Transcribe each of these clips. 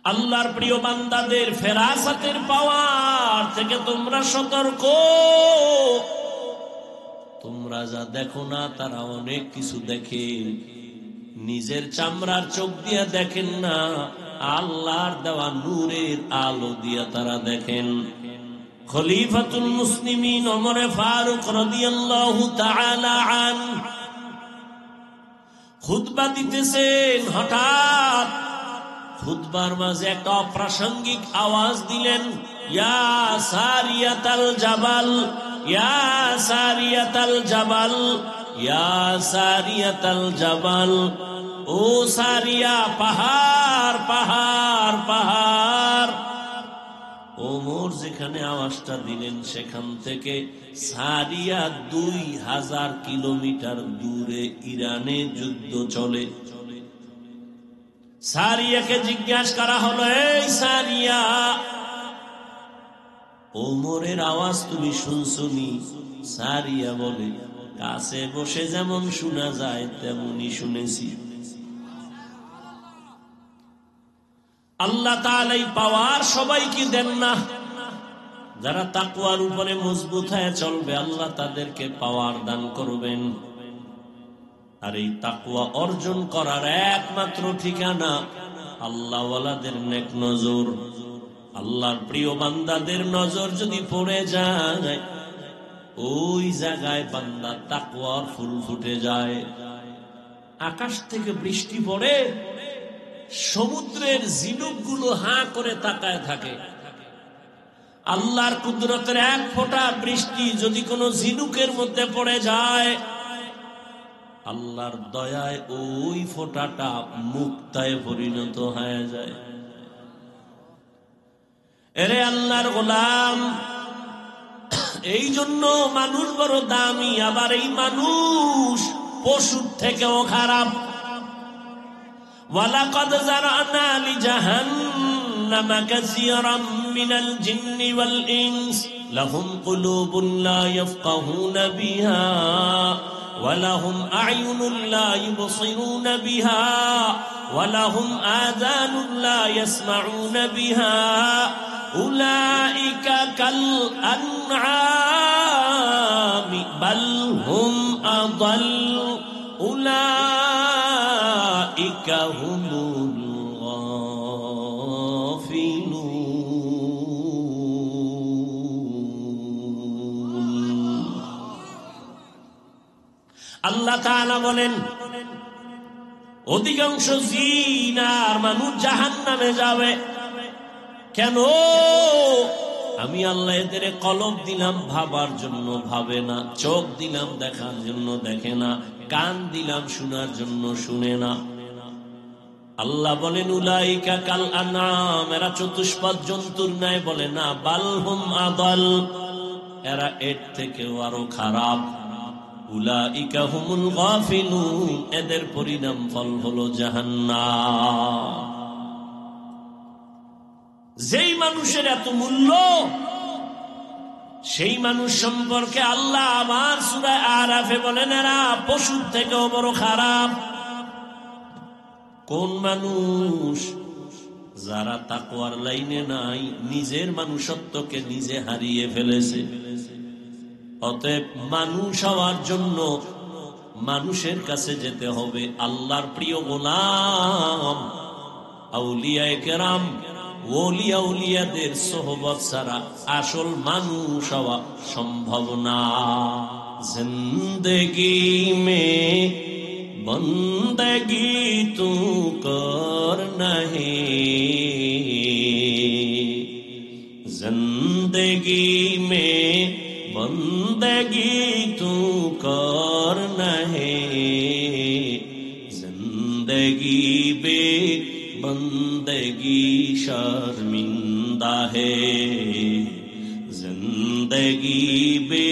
আল্লাহর প্রিয় বান্দাদের ফেরাসাতের পাওয়ার থেকে তোমরা সতর্ক। তোমরা যা দেখো না তারা অনেক কিছু দেখে, নিজের চামড়ার চোখ দিয়ে দেখেন না, আল্লাহর দেওয়া নূরের আলো দিয়া তারা দেখেন। খলিফাতুল মুসলিমিন ওমর ফারুক রাদিয়াল্লাহু তাআলা আনহু খুতবা দিতেছেন, হঠাৎ খুতবার মাঝে একটা অপ্রাসঙ্গিক আওয়াজ দিলেন, ইয়া সারিয়াতাল জাবাল, ইয়া সারিয়াতাল জাবাল, ইয়া সারিয়াতাল জাবাল। ও সারিয়া, পাহাড় পাহাড় পাহাড়। ওমর যেখানে আওয়াজটা দিলেন সেখান থেকে সারিয়া 2000 কিলোমিটার দূরে ইরানে যুদ্ধ চলে। সারিয়াকে জিজ্ঞাসা করা হলো, এই সারিয়া, ওমরের আওয়াজ তুমি শুনছনি? সারিয়া বলে, কাছে বসে যেমন শোনা যায় তেমনি শুনেছি। আল্লাহ তাআলা এই পাওয়ার সবাইকে দেন না। যারা তাকওয়ার উপরে মজবুত হয়ে চলবে আল্লাহ তাদেরকে পাওয়ার দান করবেন। আর এই তাকওয়া অর্জন করার একমাত্র ঠিকানা আল্লাহওয়ালাদের নেক নজর। আল্লাহর প্রিয় বান্দাদের নজর যদি পড়ে যায়, ওই জায়গায় বান্দা তাকওয়ার ফুল ফুটে যায়। আকাশ থেকে বৃষ্টি পড়ে, সমুদ্রের ঝিনুকগুলো হাঁ করে তাকায় থাকে। আল্লাহর কুদরতের এক ফোঁটা বৃষ্টি যদি কোনো ঝিনুকের মধ্যে পড়ে যায়, আল্লাহর দয়ায় ওই ফোঁটাটা মুক্তায় পরিণত হয়ে যায়। এরে আল্লাহর গোলাম, এই জন্য মানুষ বড় দামি, আবার এই মানুষ পশুর থেকেও খারাপ। ওয়ালাকাদ যারানা লিজাহান্নামা কাসীরাম মিনাল জিন্নি ওয়াল ইনস লাহুম কুলুবুন লা ইয়াফকাহুনা বিহা ওয়ালাহুম আ'য়ুনুন লা ইউবসিরুনা বিহা ওয়ালাহুম আযানুন লা ইয়াসমাউনা বিহা উলাইকা কাল আনআমি বাল হুম আদাল উলাইকা হুমুল গাফিলুন। আল্লাহ তাআলা বলেন, অধিকাংশ জিন আর মানুষ জাহান্নামে যাবে। কেন? আমি আল্লাহ এদের কলব দিলাম ভাবার জন্য ভাবে না, চোখ দিলাম দেখার জন্য দেখে না, কান দিলাম শোনার জন্য শুনে না। আল্লাহ বলেন, উলাইকা কাল আনআম, এরা চতুষ্পদ জন্তুর ন্যায়। বলে না, বাল হুম আদাল, এরা এর থেকেও আরো খারাপ। উলাইকা হুমুল গাফিলুন, এদের পরিণাম ফল হলো জাহান্নাম। যেই মানুষের এত মূল্য, সেই মানুষ সম্পর্কে আল্লাহ আমার সূরা আরাফে বলেন, এরা পশুর থেকেও বড় খারাপ। কোন মানুষ? যারা তাকওয়ার লাইনে নাই, নিজের মানুষত্বকে নিজে হারিয়ে ফেলেছে। অতএব মানুষ হওয়ার জন্য মানুষের কাছে যেতে হবে। আল্লাহর প্রিয় গোলাম আউলিয়ায়ে কেরাম, ওলিয়া উলিয়াদের সোহবত ছাড়া আসল মানুষ হওয়া সম্ভব না। জিন্দেগি মে বন্দগি তু করনা হে, জিন্দেগি মে বন্দগি তু করনা হে, জিন্দেগি বে बंदगी शर्मिंदा है, जिंदगी बे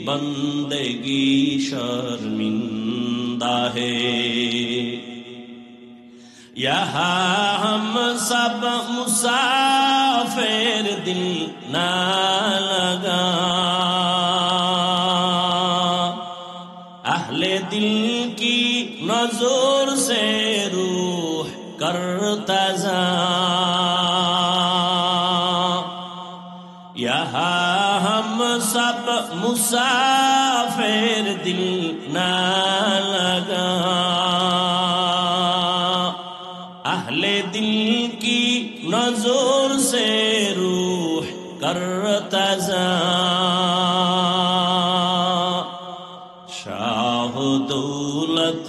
बंदगी शर्मिंदा है। यहाँ हम सब मुसाफिर दिल ना लगा, अहले दिल की नजर से रूह करता जा। मुसाफिर दिल ना लगा, अहले दिल की नजर से रूह करता जा, शाह दौलत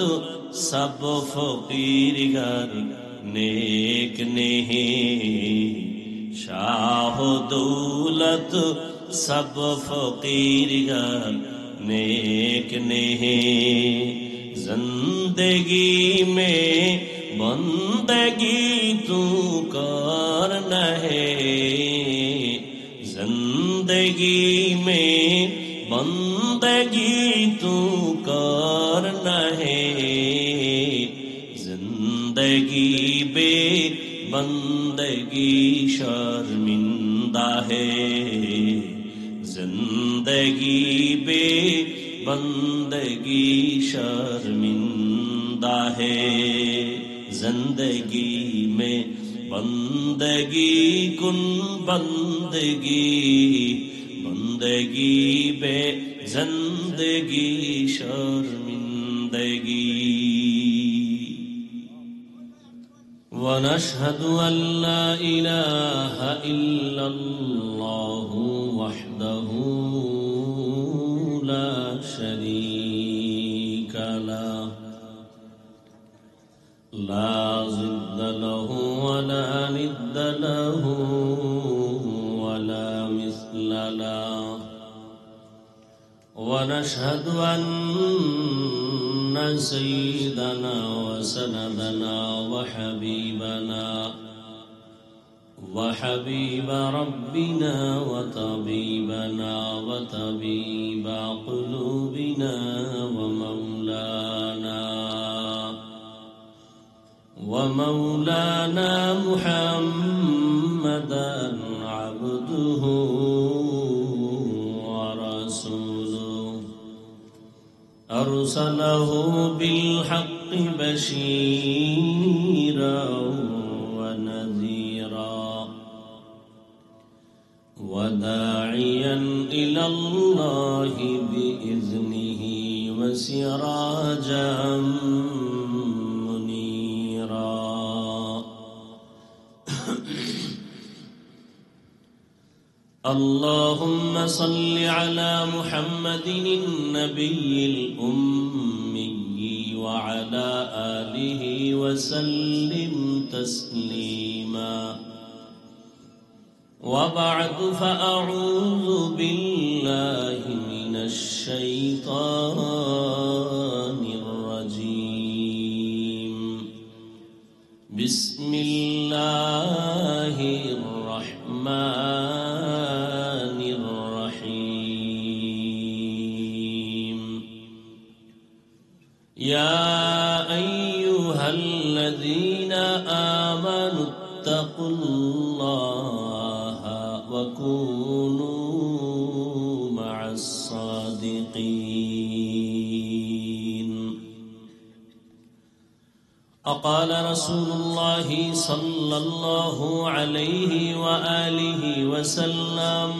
सब फकीर घर नेक नहीं, शाह दौलत सब फकीर घर नेक नहीं, जिंदगी में बंदगी तू कर है, जिंदगी में बंदगी तू कर है, जिंदगी बे बंदगी शर्मिंदा है, जिंदगी बे बंदगी शर्मिंदा है, जिंदगी में बंदगी कुन बंदगी, बंदगी बे जिंदगी शर्मिंदगी। ونشهد أن لا إله إلا الله وحده لا شريك له، لا ضد له ولا ند له ولا مثل له، ونشهد أن سيدنا وسندنا وحبيب ربنا وطبيبنا وطبيب قلوبنا ومولانا محمدا عبده ورسوله، أرسله بالحق بشيرا ونذيرا وداعيا إلى الله بإذنه وسراجا منيرا. اللهم صل على محمد النبي الأمي وعلى آله وسلم تسليما. وبعد، فأعوذ بالله من الشيطان الرجيم. بسم الله الرحمن الرحيم. يا أيها الذين آمنوا اتقوا الله وكونوا مع الصادقين. وقال رسول الله صلى الله عليه وآله وسلم: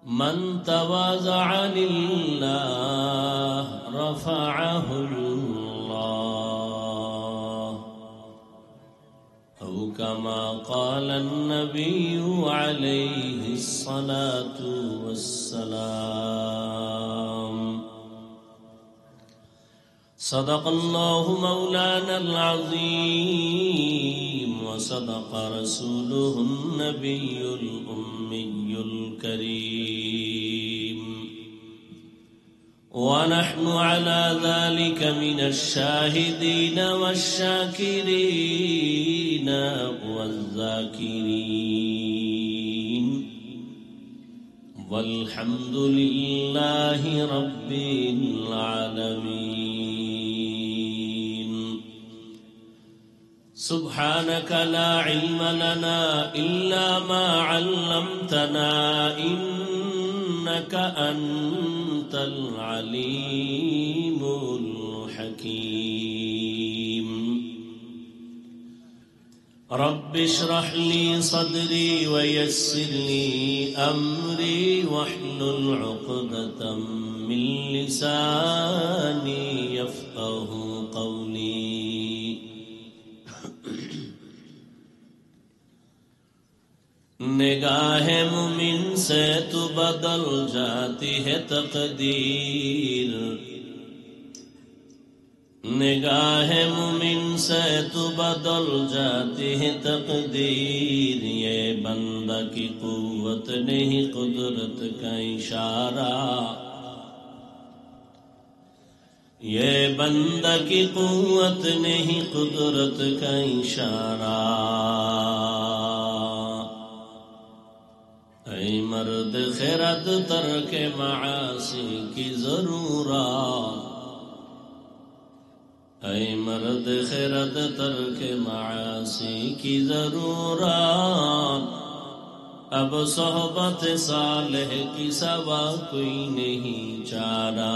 من تواضع لله رفعه الله، أو كما قال النبي عليه الصلاة والسلام. صدق الله مولانا العظيم، وصدق رسوله النبي الأمي الكريم، ونحن على ذلك من الشاهدين والشاكرين والذاكرين، والحمد لله رب العالمين. سبحانك لا علم لنا إلا ما علمتنا، إنك أنت العليم الحكيم. رب اشرح لي صدري ويسر لي أمري واحلل عقدة من لساني يفقه قولي निगाह मुमिन से तो बदल जाती है तकदीर निगाह मुमिन से तो बदल जाती है तकदीर ये बंदा की कुव्वत नहीं कुदरत का इशारा ये बंदा की कुव्वत नहीं कुदरत का इशारा ऐ मर्द खिरद तर्क मासी की जरूरत ऐ मर्द खिरद तर्क मासी की जरूरत अब सोहबत सालेह की सवा कोई नहीं चारा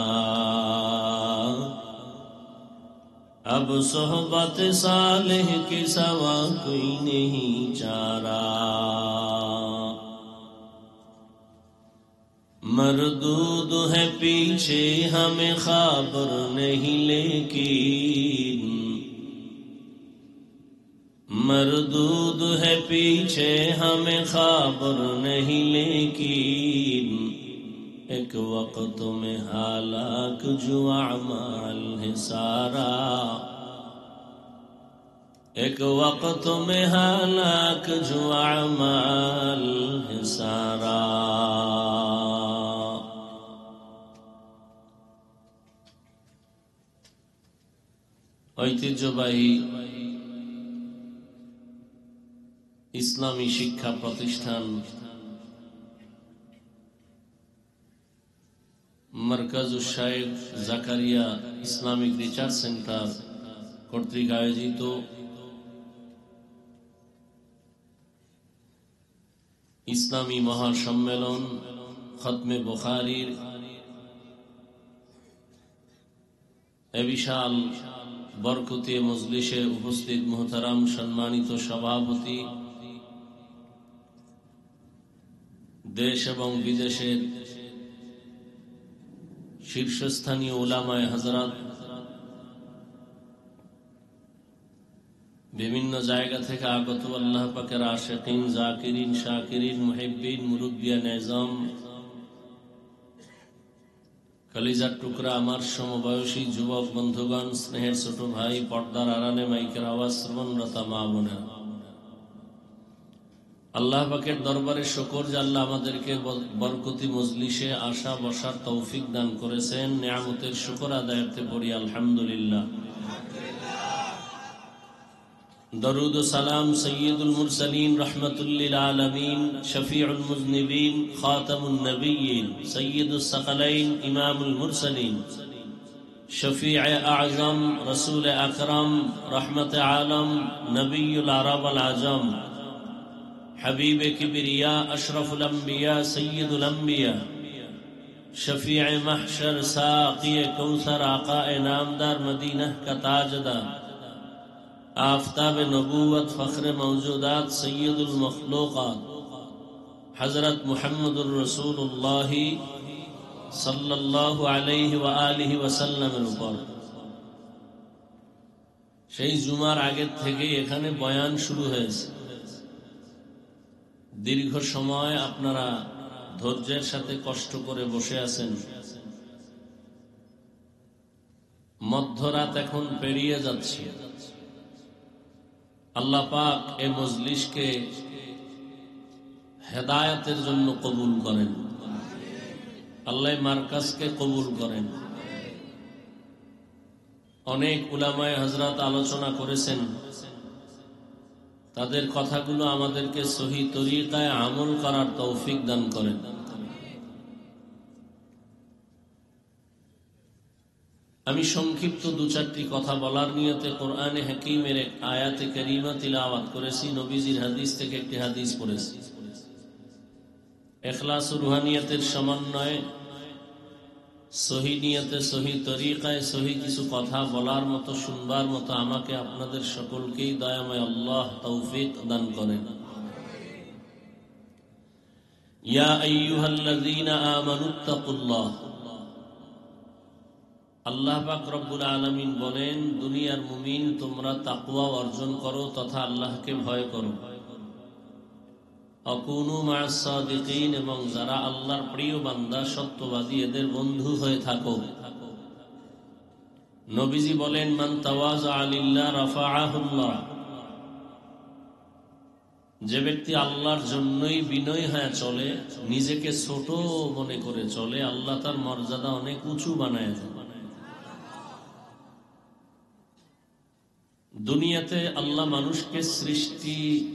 अब सोहबत सालेह की सवा कोई नहीं चारा मरदूद है पीछे हमें खबर नहीं लेकिन मरदूद है पीछे हमें खबर नहीं लेकिन एक वक्त में हालाक जो अमाल है सारा एक वक्त में हालाक जो अमाल है सारा ঐতিহ্যবাহী ইসলামী শিক্ষা প্রতিষ্ঠান মারকাজুশ শায়েখ জাকারিয়া ইসলামিক রিসার্চ সেন্টার কর্তৃক আয়োজিত ইসলামী মহাসম্মেলন খতমে বুখারীর এ বিশাল বরকতি মজলিসে উপস্থিত মুহতারাম সম্মানিত সভাপতি দেশ এবং বিদেশের শীর্ষস্থানীয় উলামায়ে হযরত বিভিন্ন জায়গা থেকে আগত আল্লাহ পাকের আশিকিন জাকিরিন শাকিরিন মুহিব্বিন মুরব্বিয়ান নিজাম কলিজার টুকরা আমার সমবয়সী যুবক বন্ধুগণ স্নেহের ছোট ভাই পর্দার আড়ালে মাইকের আওয়াজ শ্রবণরত মা বোনেরা আল্লাহ পাকের দরবারে শুকর যে আল্লাহ আমাদেরকে বরকতি মজলিসে আসা বসার তৌফিক দান করেছেন নিয়ামতের শুকর আদায়ার্থে পড়ি আলহামদুলিল্লাহ দরুদ ও সালাম সৈয়দুল মুরসালিন রহমাতুল লিল আলামিন শফিউল মুজনিবিন খাতামুন নবিয়্যিন সৈয়দুস সাকালাইন ইমামুল মুরসালিন শফিউ আযম রাসূল আকরাম রহমত আলম নবিয়ুল আরব ওয়াল আজম হাবিব কিবরিয়া আশরাফুল আম্বিয়া সৈয়দুল আম্বিয়া শফিউ মাহশর সাকি কৌসর আকা নামদার মদিনা का ताजदार आफताब नबूवत फख्र मौजूदात सैयदुल मखलूकात हजरत मुहम्मदुर रसूलुल्लाह सल्लल्लाहु अलैहि व आलिहि वसल्लमेर উপর সেই জুমার আগে থেকে এখানে বয়ান শুরু হয়েছে দীর্ঘ সময় আপনারা ধৈর্যের সাথে কষ্ট করে বসে আছেন মধ্যরাত এখন পেরিয়ে যাচ্ছে আল্লাহ পাক এই মজলিসকে হেদায়েতের জন্য কবুল করেন আল্লাহ মারকাজকে কবুল করেন অনেক উলামায়ে হযরত আলোচনা করেছেন তাদের কথাগুলো আমাদেরকে সহি তরিকায় আমল করার তৌফিক দান করেন আমি সংক্ষিপ্ত দু চারটি কথা বলার নিয়তে কোরআনে হাকিমের এক আয়াতে কারীমা তিলাওয়াত করেছি নবীজির হাদিস থেকে একটি হাদিস পড়েছি ইখলাস ও রুহানিয়তের সমন্বয়ে সহি নিয়তে, সহি তরিকায়, সহি কিছু কথা বলার মতো, শুনবার মতো আমাকে আপনাদের সকলকেই দয়াময় আল্লাহ তৌফিক দান করেন। ইয়া আইয়ুহাল্লাযীনা আমানুত্তাকুল্লাহ। আল্লাহ পাক রব্বুল আলামিন বলেন, দুনিয়ার মুমিন তোমরা তাকওয়া অর্জন করো তথা আল্লাহকে ভয় করো। আকুনু মা'আস সাদিকিন, এবং যারা আল্লাহর প্রিয় বান্দা, সত্যবাদী, এদের বন্ধু হয়ে থাকো। নবীজি বলেন, মান তাওয়াযা লিল্লাহ রাফা'আহুল্লাহ। যে ব্যক্তি আল্লাহর জন্যই বিনয়ী হয়ে চলে, নিজেকে ছোট মনে করে চলে, আল্লাহ তার মর্যাদা অনেক উঁচু বানায় দেন। দুনিয়াতে আল্লাহ মানুষকে সৃষ্টিগতভাবেই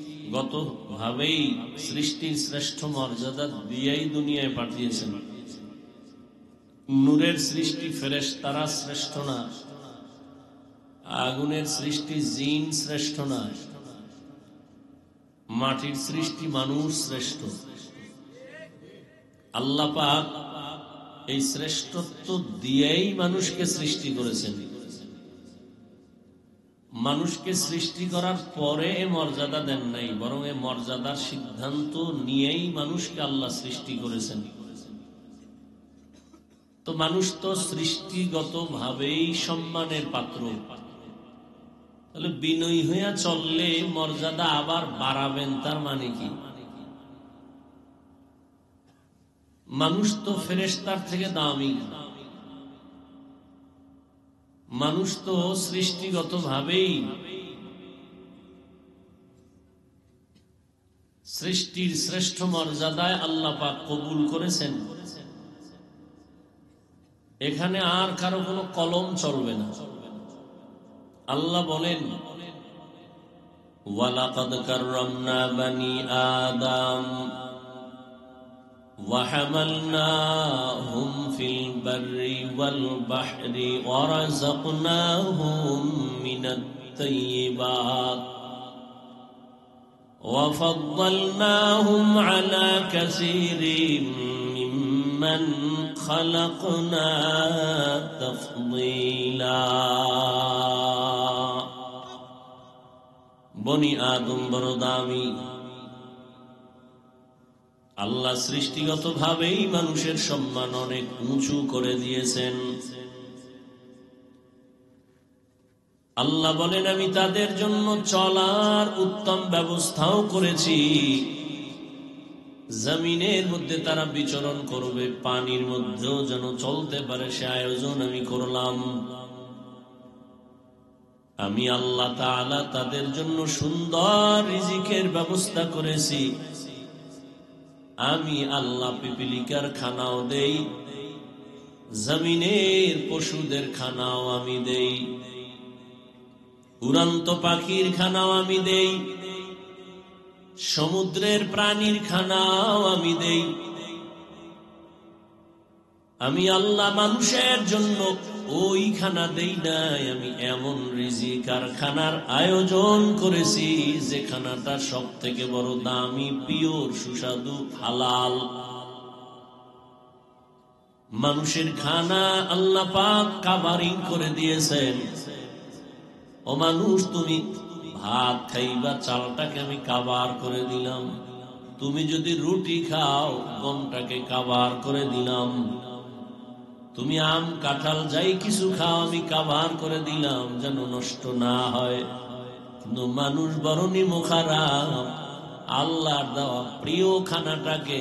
সৃষ্টির শ্রেষ্ঠ মর্যাদা দিয়েই দুনিয়ায় পাঠিয়েছেন। নূরের সৃষ্টি ফেরেশতারা শ্রেষ্ঠ না, আগুনের সৃষ্টি জিন শ্রেষ্ঠ না, মাটির সৃষ্টি মানুষ শ্রেষ্ঠ। আল্লাহ পাক এই শ্রেষ্ঠত্ব দিয়েই মানুষকে সৃষ্টি করেছেন। মানুষকে সৃষ্টি করার পরে এ মর্যাদা দেন নাই, বরং এ মর্যাদার সিদ্ধান্ত নিয়েই মানুষকে আল্লাহ সৃষ্টি করেছেন। তো মানুষ তো সৃষ্টিগত ভাবেই সম্মানের পাত্র, তাহলে বিনয়ী হইয়া চললে মর্যাদা আবার বাড়াবেন, তার মানে কি? মানুষ তো ফেরেশতার থেকে দামি। মানুষ তো সৃষ্টিগত ভাবেই সৃষ্টির শ্রেষ্ঠ মর্যাদায় আল্লাহ পাক কবুল করেছেন। এখানে আর কারো কোনো কলম চলবে না। আল্লাহ বলেন, ওয়ালাকাদ কাররামনা বানি আদম وحملناهم في البر والبحر ورزقناهم من الطيبات وفضلناهم على كثير ممن خلقنا تفضيلا। বনি আদম বড় দামি। আল্লাহ সৃষ্টিগত ভাবেই মানুষের সম্মান অনেক উঁচু করে দিয়েছেন। আল্লাহ বলেন, আমি তাদের জন্য চলার উত্তম ব্যবস্থাও করেছি। জমিনের মধ্যে তারা বিচরণ করবে, পানির মধ্যেও যেন চলতে পারে সে আয়োজন আমি করলাম। আমি আল্লাহ তাআলা তাদের জন্য সুন্দর রিজিকের ব্যবস্থা করেছি। আমি আল্লাহ পিপিলিকার খানাও দেই, জমিনের পশুদের খানাও আমি দেই, উড়ন্ত পাখির খানাও আমি দেই, সমুদ্রের প্রাণীর খানাও আমি দেই। আমি আল্লাহ মানুষের জন্য ওই খানা দেই নাই, আমি এমন রিজিক আর খানার আয়োজন করেছি যে খানাটা সব থেকে বড় দামি, পিওর, সুস্বাদু, হালাল। মানুষের খানা আল্লাহ পাক কাভারিং করে দিয়েছেন। ও মানুষ, তুমি ভাত খাইবা, চালটাকে আমি কাভার করে দিলাম। তুমি যদি রুটি খাও, গমটাকে কাভার করে দিলাম। তুমি আম, কাঁঠাল, যাই কিছু খাও, আমি কাভার করে দিলাম যেন নষ্ট না হয়। কিন্তু মানুষ বড় নিমুখারাম, আল্লাহর দেওয়া প্রিয় খানাটাকে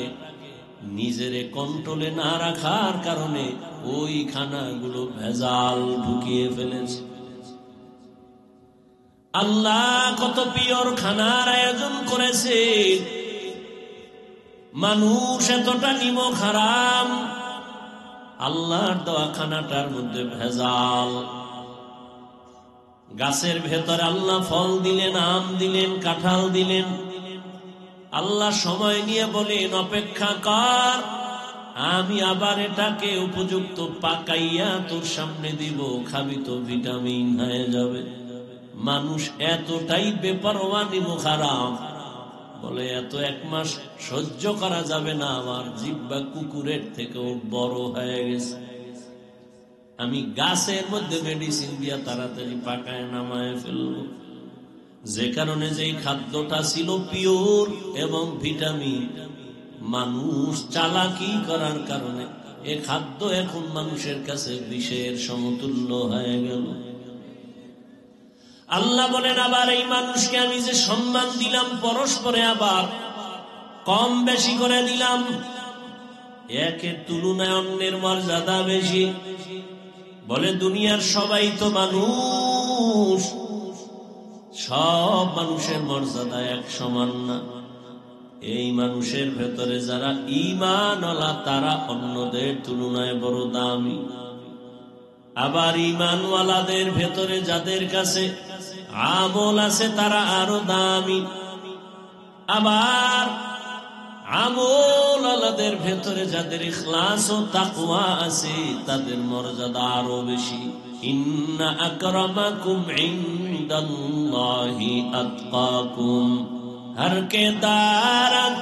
নিজের কন্ট্রোলে না রাখার কারণে ওই খানাগুলো ভেজাল ঢুকিয়ে ফেলেছে। আল্লাহ কত পিওর খানার আয়োজন করেছে, মানুষ এতটা নিমুখারাম, আল্লাহর দেওয়া খানাটার মধ্যে ভেজাল। গাছের ভেতরে আল্লাহ ফল দিলেন, আম দিলেন, কাঁঠাল দিলেন। আল্লাহ সময় নিয়ে বলেন, অপেক্ষা কর, আমি আবার এটাকে উপযুক্ত পাকাইয়া তোর সামনে দিব, খাবি তো ভিটামিন হয়ে যাবে। মানুষ এতটাই বেপরোয়া নিমুখারাম, বলে এত এক মাস সহ্য করা যাবে না, আমার জিহ্বা কুকুরের থেকেও বড় হয়ে গেছে। আমি গাছের মধ্যে মেডিসিন দিয়া তাড়াতাড়ি পাকায় নামায় ফেলব। যে কারণে যেই খাদ্যটা ছিল পিওর এবং ভিটামিন, মানুষ চালাকি করার কারণে এ খাদ্য এখন মানুষের কাছে বিষের সমতুল্য হয়ে গেল। আল্লাহ বলেন, আবার এই মানুষকে আমি যে সম্মান দিলাম পরস্পরে আবার কম বেশি করে দিলাম। একের তুলনায় অন্যের মর্যাদা বেশি। বলে দুনিয়ার সবাই তো মানুষ, সব মানুষের মর্যাদা এক সমান না। এই মানুষের ভেতরে যারা ঈমানওয়ালা তারা অন্যদের তুলনায় বড় দামি। আবার ঈমানওয়ালাদের ভেতরে যাদের কাছে আমল আছে তারা আরো দামি। আবার আমলওয়ালাদের ভেতরে যাদের ইখলাস ও তাকওয়া আছে তাদের মর্যাদা আরো বেশি। ইন্না আকরামাকুম ইনদাল্লাহি আতকাকুম। हर के दारत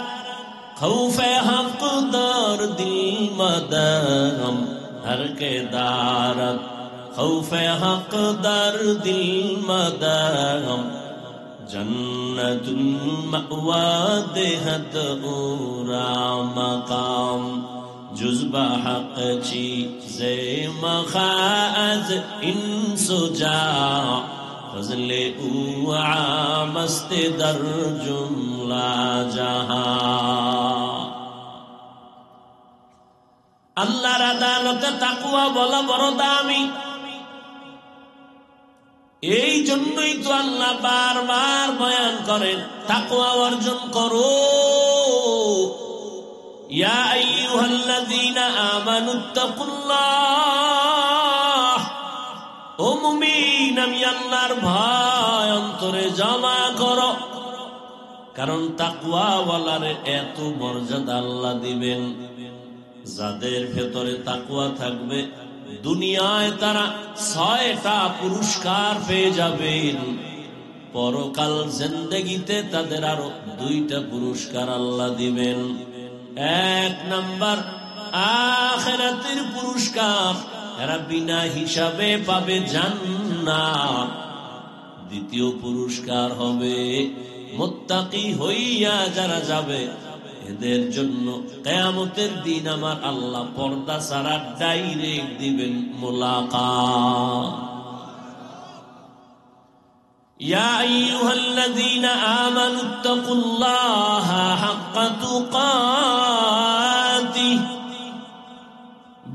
खौफे हक दर दिल मदरम। हर के दारत खौफे हक दर दिल मदरम। जन्नतुल मअवा देहत उरा मकाम। जुज़्बा हक चीज़े मखाज इंसुजा। फजले उआ मस्ते दर जुमला जहां। আল্লাহর আদালতে তাকওয়া বলা বড় দামি। এই জন্যই তো আল্লাহ বারবার বয়ান করেন তাকওয়া অর্জন করো। ইয়া আইয়ুহাল্লাযীনা আমানুত্তাকুল্লাহ। ও মুমিন, আমি আল্লাহর ভয় অন্তরে জমা করো। কারণ তাকওয়াওয়ালার এত মর্যাদা আল্লাহ দিবেন, যাদের ভেতরে তাকওয়া থাকবে দুনিয়ায় তারা 6টা পুরস্কার পেয়ে যাবেন। পরকাল জিন্দেগিতে তাদের আরো 2টা পুরস্কার আল্লাহ দিবেন। 1 নাম্বার আখিরাতের পুরস্কার, এরা বিনা হিসাবে পাবে জান্নাত। 2য় পুরস্কার হবে মুত্তাকি হইয়া যারা যাবে এদের জন্য কিয়ামতের দিন আমার আল্লাহ পর্দা ছাড়া ডাইরেক্ট দিবেন মুলাকাত। ইয়া আইয়ুহাল্লাযীনা আমানুত্তাকুল্লাহা হাক্কা তুকাতিহ।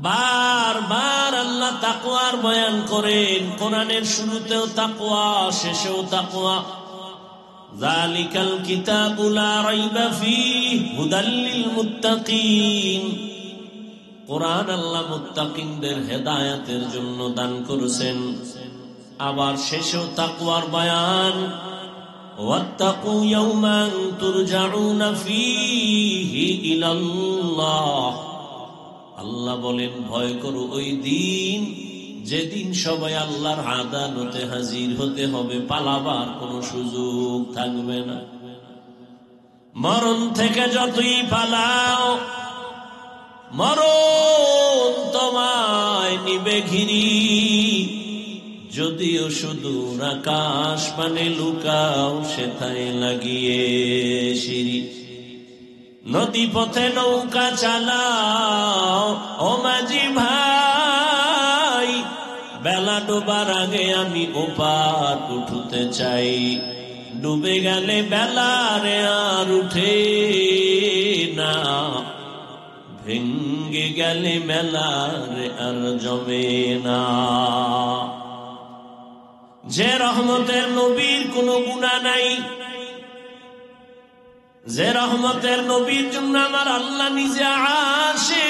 বারবার আল্লাহ তাকওয়ার বয়ান করেন। কোরআনের শুরুতেও তাকওয়া, শেষেও তাকওয়া। যালিকাল কিতাবু লা রাইবা ফীহি হুদাল লিল মুত্তাকিন। কোরআন আল্লাহ মুত্তাকিনদের হেদায়েতের জন্য দান করেছেন। আবার শেষেও তাকওয়ার বয়ান। ওয়াত্তাকু ইয়াওমান তুরজাউনা ফীহি ইলাল্লাহ। আল্লাহ বলেন ভয় করো ওই দিন যেদিন সবাই আল্লাহর আদালতে হাজির হতে হবে, পালাবার কোনো সুযোগ থাকবে না। মরণ থেকে যতই পালাও মরণ তোমায় নিবে ঘিরি। যদিও সুদূর আকাশ মানে লুকাও সেথায় লাগিয়ে সিঁড়ি। নদী পথে নৌকা চালাও ও মাঝি ভাই, বেলা ডোবার আগে আমি ওপার উঠতে চাই। ডুবে গেলে বেলারে আর উঠে না, ভেঙ্গে গেলে মেলারে আর জমে না। যে রহমতের নবীর কোনো গুনাহ নাই, যে রহমতের নবীর জন্য আমার আল্লাহ নিজে আসে,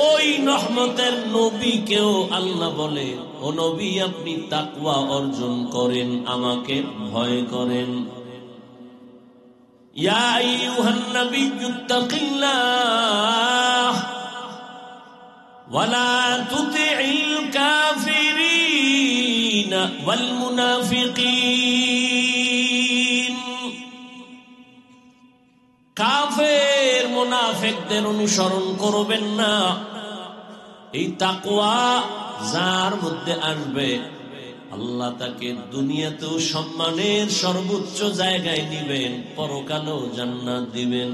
ওই রহমতের নবীকেও আল্লাহ বলে ও নবী আপনি তাকওয়া অর্জন করেন, আমাকে ভয় করেন। ইয়া আইয়ুহান নাবিয়্যুত্তাকিল্লাহ ওয়ালা তুতি'ল কাফিরিনা ওয়াল মুনাফিকিন। কাফের মুনাফিকদের অনুসরণ করবেন না। এই তাকওয়া যার মধ্যে আসবে আল্লাহ তাকে দুনিয়াতেও সম্মানের সর্বোচ্চ জায়গায় নিবেন, পরকালেও জান্নাত দিবেন।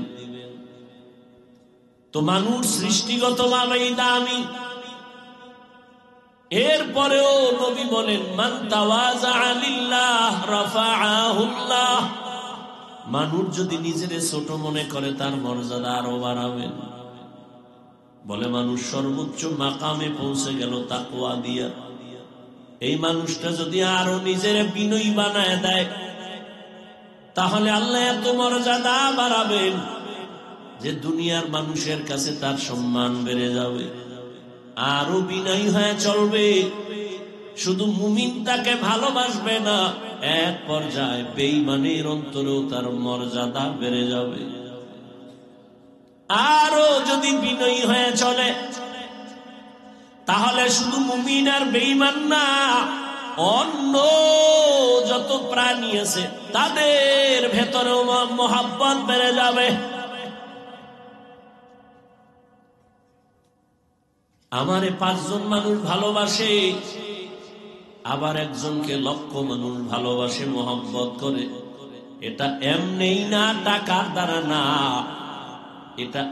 তো মানুষ সৃষ্টিগতভাবেই দামি। এরপরেও নবী বলেন, মান তাওয়াযা লিল্লাহ রাফাআহুল্লাহ। মানুষ যদি নিজের ছোট মনে করে তার মর্যাদা আরো বাড়াবেন। বলে মানুষ সর্বোচ্চ মাকামে পৌঁছে গেল তাকওয়া দিয়া। এই মানুষটা যদি আরো নিজের বিনয়ী বানায় দেয় তাহলে আল্লাহ এত মর্যাদা বাড়াবেন যে দুনিয়ার মানুষের কাছে তার সম্মান বেড়ে যাবে, আরো বিনয়ী হয়ে চলবে। শুধু মুমিন তাকে ভালোবাসবে না, এক পর্যায়ে বেঈমানের অন্তরেও তার মর্যাদা বেড়ে যাবে। আরো যদি বিনয়ী হয়ে চলে তাহলে শুধু মুমিন আর বেঈমান না, অন্য যত প্রাণী আছে তাদের ভেতরেও মহব্বত বেড়ে যাবে। আমারে 5 জন মানুষ ভালোবাসে, আবার একজনকে লক্ষ মানুষ ভালোবাসে, মহব্বত করে। এটা এমনি না, টাকার দ্বারা না, এটা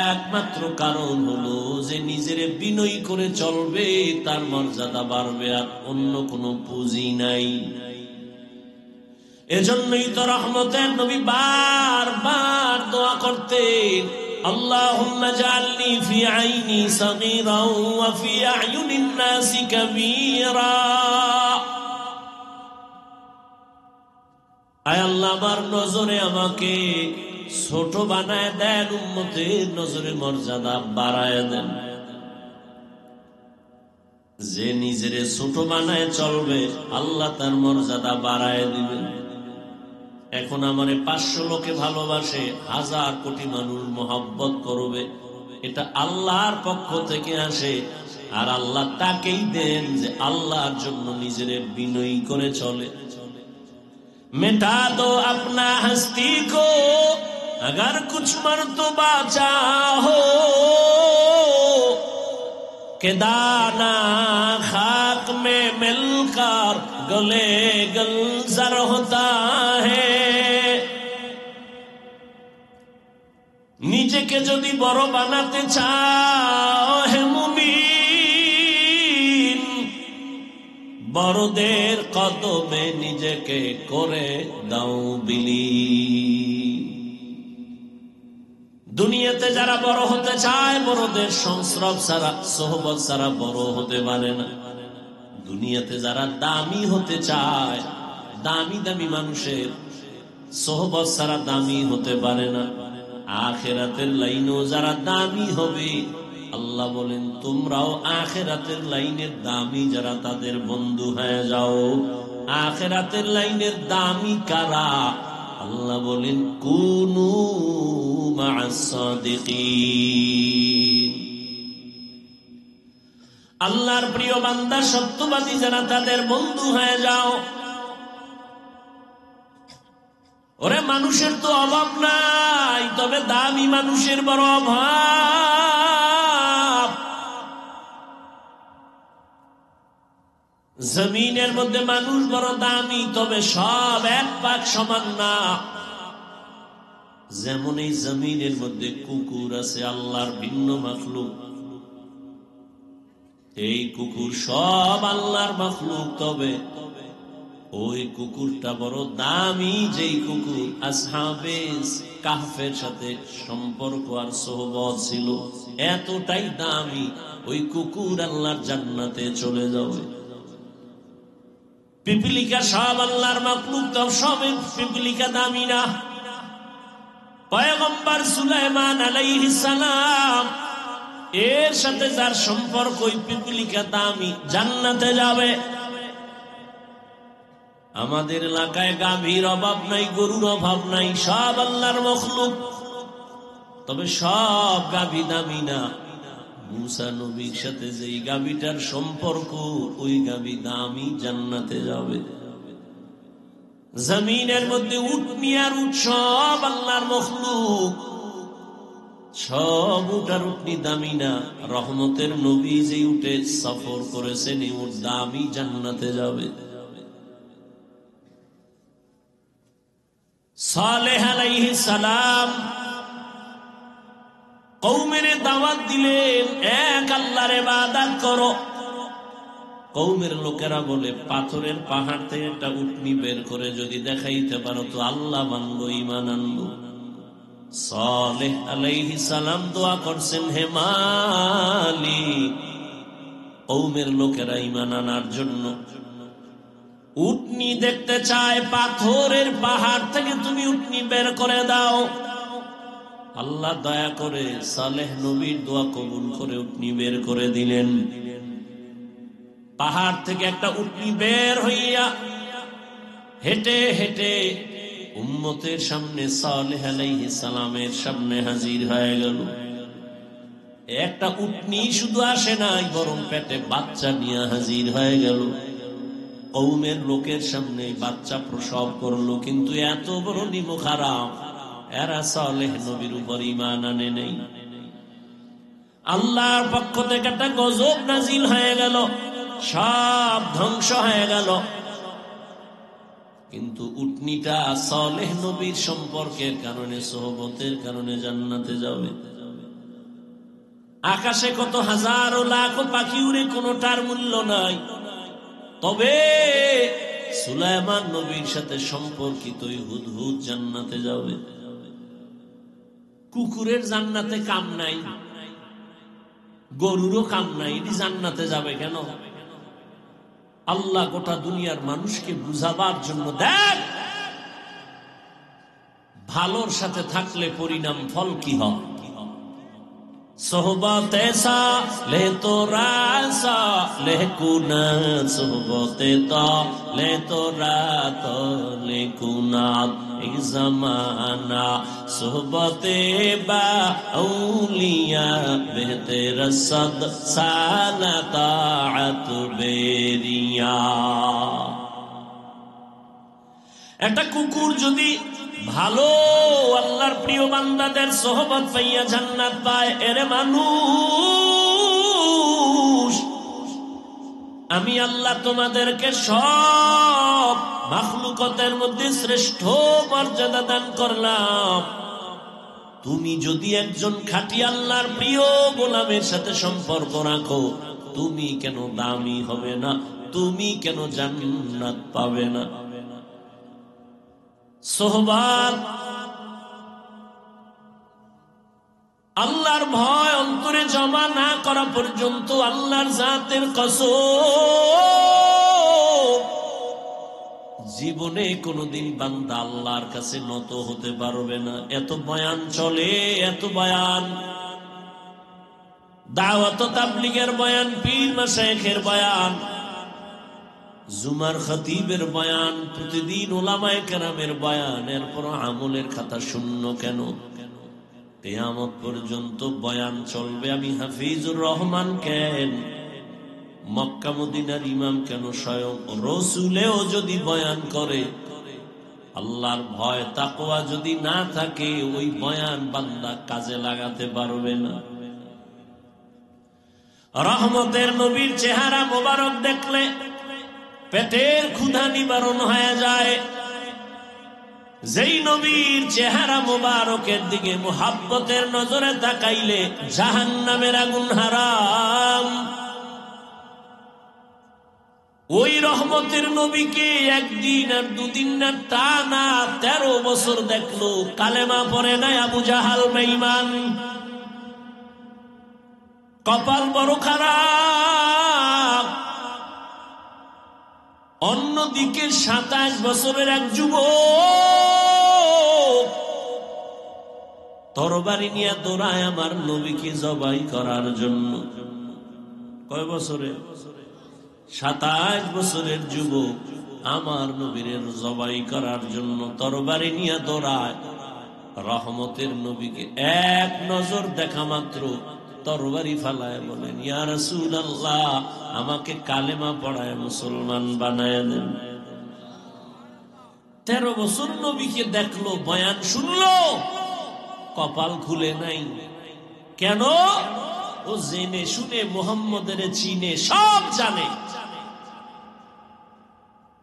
একমাত্র কারণ হলো যে নিজের বিনয়ী করে চলবে, তার মর্যাদা বাড়বে, আর অন্য কোনো পুঁজি নাই। এজন্যই তো রহমতের নবী বারবার দোয়া করতেন, আল্লাহুম্মা জাআলনি ফি আইনি সাগীরাও ওয়া ফি আ'য়ুনিন নাসি কাবীরা। আয় আল্লাহ, আমার নজরে আমাকে ছোট বানায় দেন, উম্মতের নজরে মর্যাদা বাড়ায় দেন। যে নিজের ছোট বানায় চলবে আল্লাহ তার মর্যাদা বাড়ায় দিবেন। এখন আমারে 500 লোকে ভালোবাসে, 1000 কোটি মানুষ মহব্বত করবে, এটা আল্লাহর পক্ষ থেকে আসে। আর আল্লাহ তাকেই দেন যে আল্লাহর জন্য নিজের বিনয়ী করে চলে। मिटा दो अपना हस्ती को अगर कुछ मर्तबा चाहो, के दाना खाक में मिलकर गले गुलजार होता है। নিজেকে যদি বড় বানাতে চাও হে মুমিন, বড়দের কদমে নিজেকে করে দাও বিলীন। দুনিয়াতে যারা বড় হতে চায় বড়দের সংস্রব ছাড়া, সোহবত ছাড়া বড় হতে পারে না। দুনিয়াতে যারা দামি হতে চায়, দামি দামি মানুষের সোহবত ছাড়া দামি হতে পারে না। আখিরাতের লাইনেও যারা দামি হবে, আল্লাহ বলেন তোমরাও আখিরাতের লাইনের দামি যারা, তাদের বন্ধু হয়ে যাও। আখিরাতের লাইনের দামি কারা? আল্লাহ বলেন কুনু মা'আস সাদিকিন। আল্লাহর প্রিয় বান্দা সত্যবাদী যারা, তাদের বন্ধু হয়ে যাও। ওরে মানুষের তো অভাব নাই, তবে দামি মানুষের বড় অভাব। জমিনের মধ্যে মানুষ বড় দামি, তবে সব এক পাক সমান না। যেমন এই জমিনের মধ্যে কুকুর আছে আল্লাহর ভিন্ন মাখলুক, এই কুকুর সব আল্লাহর মাখলুক, তবে ওই কুকুরটা বড় দামি। যেই কুকুর আসহাবে কাহফের সাথে সম্পর্ক আর সোহবত ছিল, এতটাই দামি, ওই কুকুর আল্লাহর জান্নাতে চলে যাবে। পিপিলিকা সব আল্লাহর মাখলুক, তো সব পিপিলিকা দামি না। পয়গম্বর সুলাইমান আলাইহিস সালাম এর সাথে যার সম্পর্ক, ওই পিপিলিকা দামি, জান্নাতে যাবে। আমাদের এলাকায় গাভীর অভাব নাই, গরুর অভাব নাই, সব আল্লাহর মখলুক, তবে সব গাভী দামি না। মুসা নবীর সাথে যেই গাভীটার সম্পর্ক, ওই গাভী দামি, জান্নাতে যাবে। জমিনের মধ্যে উটনি আর উট সব আল্লাহর মখলুক, সব উটার উটনি দামি না, রহমতের নবী যে উঠে সফর করেছেন এই উট দামি, জান্নাতে যাবে। সালেহ আলাইহিস সালাম কওমের দাওয়াত দিলেন, এক আল্লাহর ইবাদত করো। কওমের লোকেরা বলে, পাথরের পাহাড় থেকে একটা উটনি বের করে যদি দেখাইতে পারো তো আল্লাহ মানবো, ঈমান আনবো। সালেহ আলাইহিস সালাম দোয়া করছেন, হে মালিক, কওমের লোকেরা ঈমান আনার জন্য উটনি দেখতে চায়, পাথরের পাহাড় থেকে তুমি উটনি বের করে দাও। আল্লাহ দয়া করে সালেহ নবীর দোয়া কবুল করে উটনি বের করে দিলেন। পাহাড় থেকে একটা উটনি বের হইয়া হেঁটে হেঁটে উম্মতের সামনে সালেহ আলাইহিস সালামের সামনে হাজির হয়ে গেল। একটা উটনি শুধু আসে নাই, বরং পেটে বাচ্চা নিয়ে হাজির হয়ে গেল। কওমের লোকের সামনে বাচ্চা প্রসব করলো, কিন্তু এত বড় নিমুখ হারাম, এরা সালেহ নবীর উপর ঈমান আনে নেই। আল্লাহর পক্ষ থেকে একটা গজব নাজিল হয়ে গেল, সব ধ্বংস হয়ে গেল। কিন্তু উটনিটা সালেহ নবীর সম্পর্কের কারণে, সোহবতের কারণে জান্নাতে যাবে। আকাশে কত হাজার ও লাখ পাখি উড়ে, কোনোটার মূল্য নাই, তবে সুলাইমান নবীর সাথে সম্পর্কিত হুদহুদ জান্নাতে যাবে। কুকুরের জান্নাতে কাম নাই, গরুরও কাম নাই, এটি জান্নাতে যাবে কেন? আল্লাহ গোটা দুনিয়ার মানুষকে বুঝাবার জন্য, দেখ ভালোর সাথে থাকলে পরিণাম ফল কি হয়। সোহবতে সালে তোরা সালে কুনা, সোহবতে তালে তোরা তলে কুনা, এই জামানা সোহবতে বা আউলিয়া বেহতে রসদ সালাতাত বেরিয়া। একটা কুকুর যদি ভালো আল্লাহর প্রিয় বান্দাদের সোহবত পাইয়া জান্নাত পায়, এরে মানুষ, আমি আল্লাহ তোমাদেরকে সব মাখলুকতের মধ্যে শ্রেষ্ঠ মর্যাদা দান করলাম। তুমি যদি একজন খাঁটি আল্লাহর প্রিয় গোলামের সাথে সম্পর্ক রাখো, তুমি কেন দামি হবে না? তুমি কেন জান্নাত পাবে না? সোহবত, আল্লাহর ভয় অন্তরে জমা না করা পর্যন্ত আল্লাহর জাতের কসম, জীবনে কোনোদিন বান্দা আল্লাহর কাছে নত হতে পারবে না। এত বয়ান চলে, এত বয়ান, দাওয়াত তাবলীগের বয়ান, পীর মাশায়েখের বয়ান, জুমার খতিবের বয়ান, প্রতিদিন উলামায়ে কেরামের বয়ান, এরপর আমলের খাতা শূন্য কেন? কিয়ামত পর্যন্ত বয়ান চলবে। আমি হাফিজুর রহমান কেন, মক্কা মদিনার ইমাম কেন, স্বয়ং রাসূলেও যদি বয়ান করে, আল্লাহর ভয় তাকওয়া যদি না থাকে, ওই বয়ান বান্দা কাজে লাগাতে পারবে না। রহমতের নবীর চেহারা মোবারক দেখলে পেটের ক্ষুধা নিবারণ হয়ে যায়। যেই নবীর চেহারা মোবারকের দিকে মুহাব্বতের নজরে তাকাইলে জাহান্নামের আগুন হারাম। ওই রহমতের নবীকে একদিন আর দুদিন না, টানা 13 বছর দেখলো, কালেমা পড়ে নাই আবু জাহাল বেঈমান। কপাল বড় খারাপ। অন্যদিকে 27 বছরের এক যুবক তরবারি নিয়ে দৌড়ায় আমার নবীকে জবাই করার জন্য। কয় বছরে? 27 বছরের যুবক আমার নবীর জবাই করার জন্য তরবারি নিয়ে দৌড়ায়। রহমতের নবীকে এক নজর দেখা মাত্র তরবারি ফালায় বলেন, ইয়া রাসূলুল্লাহ, আমাকে কালেমা পড়ায় মুসলমান বানায় দেন। 13 বছর নবীকে দেখলো, বয়ান শুনলো, কপাল খুলে নাই, কেন? ও জেনে শুনে মুহাম্মদের চিনে, সব জানে,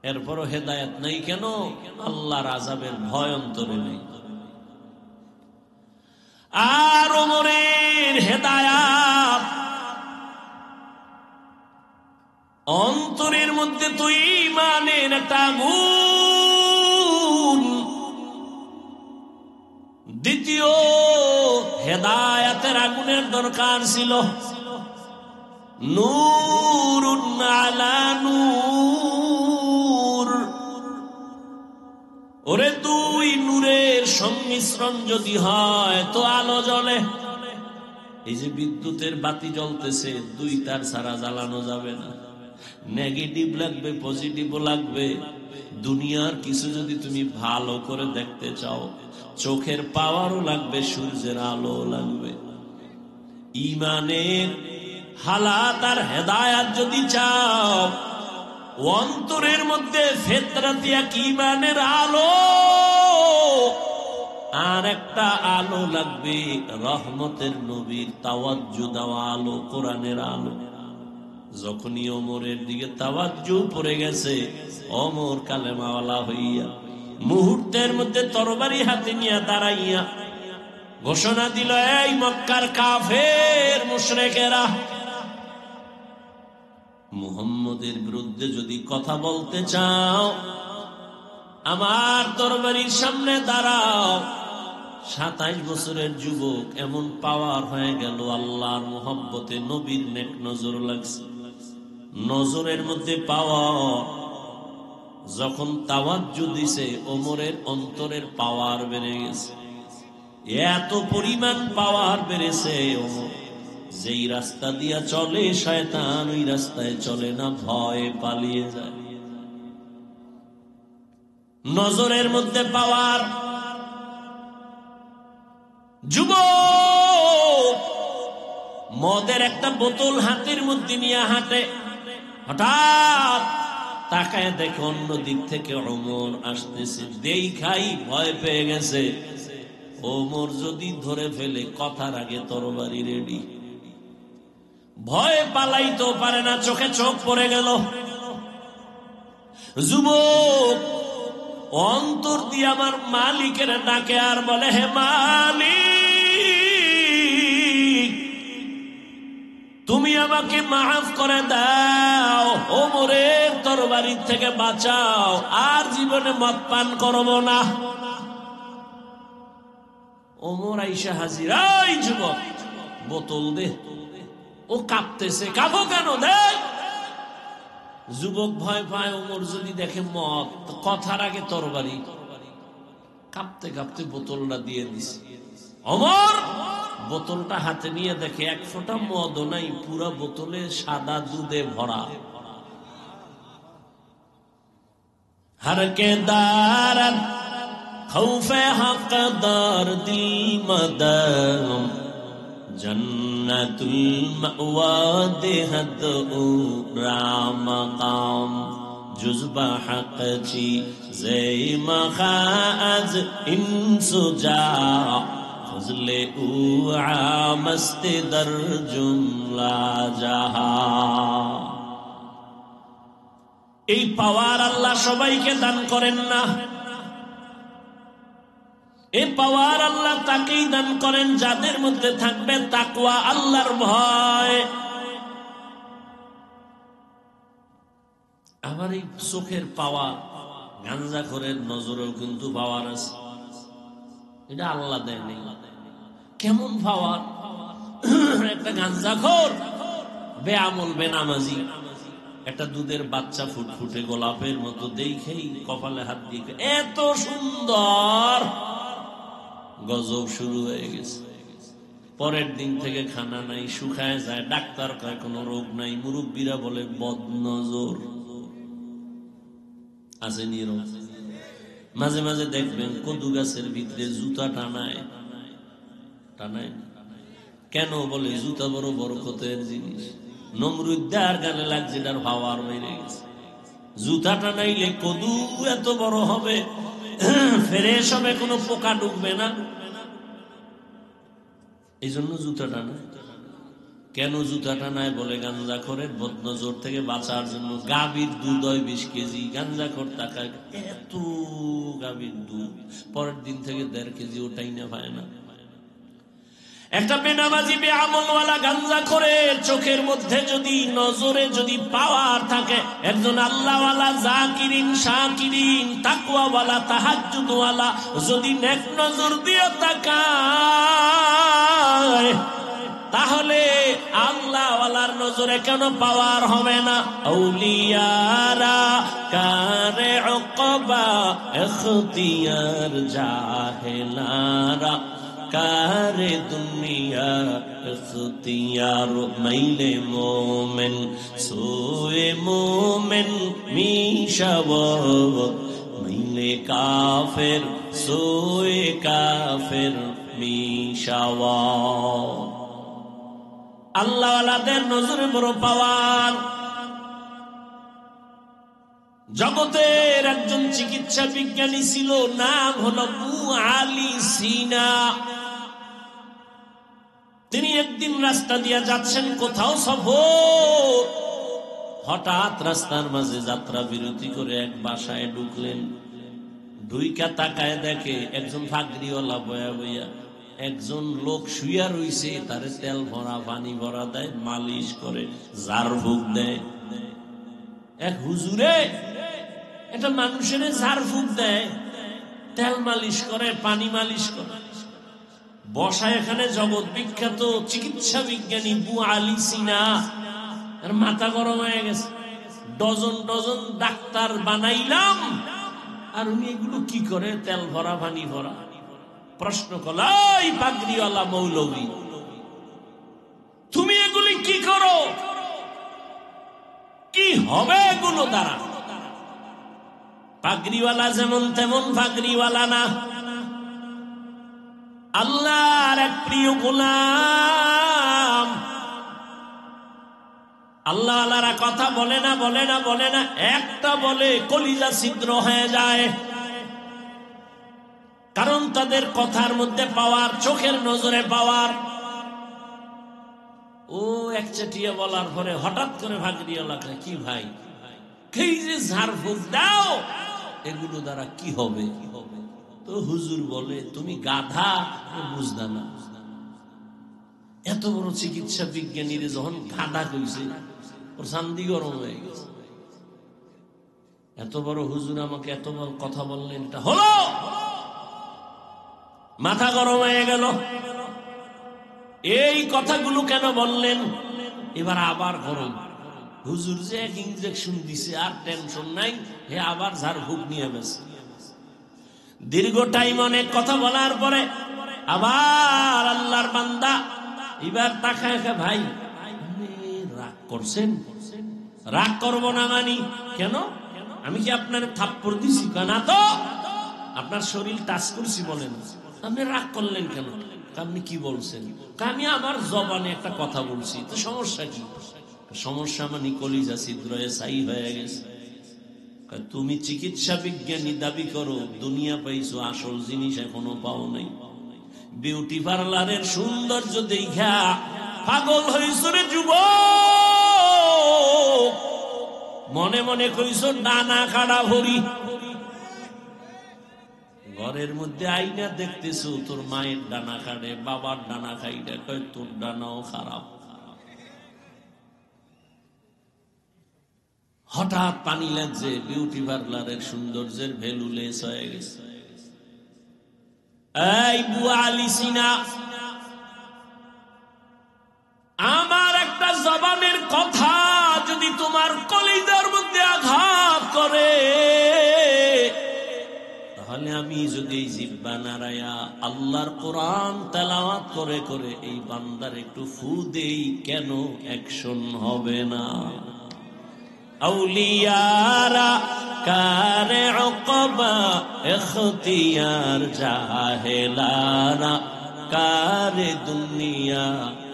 এরপরও হেদায়েত নাই কেন? আল্লাহর আযাবের ভয় অন্তরে নেই। আর ওমরের হেদায়াত অন্তরের মধ্যে তো ঈমানের একটা আগুন। দ্বিতীয় হেদায়াতের আগুনের দরকার ছিল নূরুন আলা নূর। ওরে দুই নূরের সংমিশ্রণ যদি হয় তো আলো জ্বলে। এই যে বিদ্যুতের বাতি জ্বলতেছে, দুই তার ছাড়া জ্বালানো যাবে না। নেগেটিভ লাগবে, পজিটিভও লাগবে। দুনিয়ার কিছু যদি তুমি ভালো করে দেখতে চাও, চোখের পাওয়ারও লাগবে, সূর্যের আলো লাগবে। ঈমানের হালাত আর হেদায়াত যদি চাও, অন্তরের মধ্যে ফিতরাতি এক ঈমানের আলো, আর একটা আলো লাগবে রহমতের নবীর তাওয়াজ্জু দেওয়া আলো, কোরআনের আলো। যখনই ওমরের দিকে তাওয়াজ্জু পড়ে গেছে, ওমর কালেমাওয়ালা হইয়া মুহূর্তের মধ্যে তরবারি হাতে নিয়ে দাঁড়াইয়া ঘোষণা দিল, এই মক্কার কাফের মুশরিকেরা, মুহাম্মদের বিরুদ্ধে যদি কথা বলতে চাও, আমার তরবারির সামনে দাঁড়াও। 27 বছরের যুবক, এমন পাওয়ার হয়ে গেল, আল্লাহর মুহাব্বতে নবীর নেক নজর লাগছে, নজরের মধ্যে পাওয়ার। যখন তাওয়াজ্জু দিছে, ওমরের অন্তরের পাওয়ার বেড়ে গেছে। এত পরিমাণ পাওয়ার বেড়েছে, ওমর যেই রাস্তা দিয়া চলে শয়তান ওই রাস্তায় চলে না, ভয়ে পালিয়ে যায়। নজরের মধ্যে পাওয়ার। যুবক মদের একটা বোতল হাতের মধ্যে নিয়ে হাঁটে, হঠাৎ তাকায় দেখে অন্য দিক থেকে ওমর আসতেছে। দেখাই ভয় পেয়ে গেছে, ওমর যদি ধরে ফেলে কথার আগে তরবারি রেডি। ভয়ে পালাইতেও পারে না, চোখে চোখ পড়ে গেল। যুবক অন্তর দিয়ে আমার মালিকের ডাকে আর বলে, হে মালিক, তুমি আমাকে মাফ করে দাও, ওমরের তরবারি থেকে বাঁচাও, আর জীবনে মদ পান করব না। ওমর আইসা হাজির, এই যুবক বোতল দে। ও কাঁপতেছে, কাঁপো কেন? দে। যুবক ভয় পায়, ওমর যদি দেখে মদ, কথার আগে তরবারি। কাঁপতে কাঁপতে বোতলটা দিয়ে দিছে। ওমর বোতলটা হাতে নিয়ে দেখে এক ফোঁটা মদও নাই, পুরা বোতলে সাদা দুধে ভরা। হরকে দারান খৌফে হকদার দিল মদম, জন্নতুল মাওয়া দেহদ রাম কাম, জুজবা হক চি জয় মখাজ ইনসুজা, ফজলে উ আমস্ত দর জুমলা জাহা। এই পাওয়ার আল্লাহ সবাইকে দান করেন না। এই পাওয়ার আল্লাহ তাকেই দান করেন যাদের মধ্যে থাকবে তাকওয়া, আল্লাহর ভয়। আবার এই চোখের পাওয়ার, গাঞ্জাখোরের নজরেও কিন্তু পাওয়ার আছে, এটা আল্লাহ দেয় নেই। কেমন পাওয়ার? একটা গাঞ্জাখোর, বেআমল, বেনামাজি, একটা দুধের বাচ্চা ফুটফুটে গোলাপের মতো দেখেই কপালে হাত দিয়ে, এত সুন্দর, গজব শুরু হয়ে গেছে। পরের দিন থেকে খানা নাই, শুকায় যায়। ডাক্তার কয় কোনো রোগ নাই, মুরব্বীরা বলে বদনজর আছে, নীরব। মাঝে মাঝে দেখবেন কদু গাছের ভিতরে জুতা টানায় টানায়। কেন? বলে জুতা বড় বরকতের জিনিস। নমরুদ্দার গানে লাগছে, তার পাওয়ার বেড়ে গেছে। জুতা টানাইলে কদু এত বড় হবে, ফ্রেশ হবে, কোনো পোকা ঢুকবে না। এই জন্য জুতাটা না। কেন জুতাটা নাই? বলে গাঞ্জাখোরের বদনজর থেকে বাঁচার জন্য। গাভীর দুধ হয় 20 কেজি, গাঞ্জাখোর তাকায় এত গাভীর দুধ, পরের দিন থেকে 1.5 কেজি ওটাই না পায় না। একটা বেনামাজি বেআমলওয়ালা গাঞ্জাখোরের চোখের মধ্যে যদি, নজরে যদি পাওয়ার থাকে, একজন আল্লাহওয়ালা জাকিরিন শাকিরিন তাকওয়াওয়ালা তাহাজ্জুদওয়ালা যদি নেক নজর দিয়ে তাকায়, তাহলে আল্লাহওয়ালার নজরে কেন পাওয়ার হবে না? আউলিয়ারা কারে উকবা ইখতিয়ার, জাহেলারা কারে দুনিয়া ইখতিয়ার। মাইলে মোমেন সোয়ে মোমেন মিশাওয়াত, মাইলে কাফের সোয়ে কাফের মিশাওয়াত। আল্লাহওয়ালাদের নজরে বড় পাওয়ার। জগতের একজন চিকিৎসা বিজ্ঞানী ছিল, নাম হলো আবু আলী সিনা। তিনি একদিন রাস্তা দিয়ে যাচ্ছেন, কোথাও সফর, হঠাৎ রাস্তার মাঝে যাত্রা বিরতি করে এক বাসায় ঢুকলেন। ঢুইকা তাকায় দেখে একজন ফাগরিওয়ালা বয়া বইয়া, একজন লোক শুইয়া রইছে, তারে তেল ভরা পানি ভরা দেয়, মালিশ করে, ঝাড়ফুঁক দেয়। এক হুজুরে এটা মানুষের ঝাড়ফুঁক দেয়, তেল মালিশ করে, পানি মালিশ করে। বসা এখানে জগৎ বিখ্যাত চিকিৎসা বিজ্ঞানী আবু আলী সিনা। আর মাথা গরম হয়ে গেছে, ডজন ডজন ডাক্তার বানাইলাম, আর উনি এগুলো কি করে? তেল ভরা পানি ভরা। প্রশ্ন করল, এই পাগড়িওয়ালা মৌলবী, তুমি এগুলি কি করো? কি হবে এগুলো দ্বারা? পাগড়িওয়ালা যেমন তেমন পাগড়িওয়ালা না, আল্লাহর এক প্রিয় গোলাম। আল্লাহওয়ালারা কথা বলে না, বলে না, বলে না, একটা বলে কলিজা ছিদ্র হয়ে যায়। কারণ তাদের কথার মধ্যে পাওয়ার, চোখের নজরে পাওয়ার। ও একচেটিয়া বলার পরে হঠাৎ করে ভাগরিওয়ালা, কি ভাই, এই যে ঝাড়ফুঁক দাও, এগুলো দ্বারা কি হবে? তো হুজুর বলে, তুমি গাধা, বুঝদা না। এত বড় চিকিৎসা বিজ্ঞানীর যখন গাধা কইছে, ওর শান্তি গরম হয়ে গেছে। এত বড় হুজুর আমাকে এত বড় কথা বললেন, এটা হলো? মাথা গরম হয়ে গেল। এই কথাগুলো কেন বললেন? এবার আবার গরম। হুজুর যে এক ইনজেকশন দিছে, আর টেনশন নাই, হে আবার ঝাড়ফুঁক নিয়ে গেছে। দীর্ঘ টাইম অনেক কথা বলার পরে আবার আল্লাহর বান্দা এবার তাকায়, ভাই রাগ করছেন? রাগ করব না মানি, কেন? আমি কি আপনার থাপ্পড় দিছি? না তো, আপনার শরীর টাচ করছি বলেন, আপনি রাগ করলেন কেন? আপনি কি বলছেন? আমি আমার জবানে একটা কথা বলছি, তো সমস্যা কি? সমস্যা মানে কলিজা ছিদ্র ছাই হয়ে গেছে। তুমি চিকিৎসা বিজ্ঞানী দাবি করো, দুনিয়া পাইছো, আসল জিনিস এখনো পাও নাই। বিউটি পার্লারের সৌন্দর্য দেখা পাগল হইছ রে যুবক, মনে মনে কইছো ডানা কাড়া ভরি। ঘরের মধ্যে আইনা দেখতেছো তোর মায়ের ডানা কাটে, বাবার ডানা খাইটা, কয় তোর ডানাও খারাপ। হঠাৎ পানি লাগছে, বিউটি পার্লারের সৌন্দর্যের ভ্যালু লেস হয়ে গেছে। এই বুয়া আলী সিনা, আমার একটা জবানের কথা যদি তোমার কলিজার মধ্যে আঘাত করে, তাহলে আমি যদি এই জিহ্বা নাড়ায়া আল্লাহর কোরআন তেলাওয়াত করে করে এই বান্দার একটু ফু দেই, কেন অ্যাকশন হবে না? আউলিয়ারা কারে উকবা ইখতিয়ার, জাহেলারা কারে দুনিয়া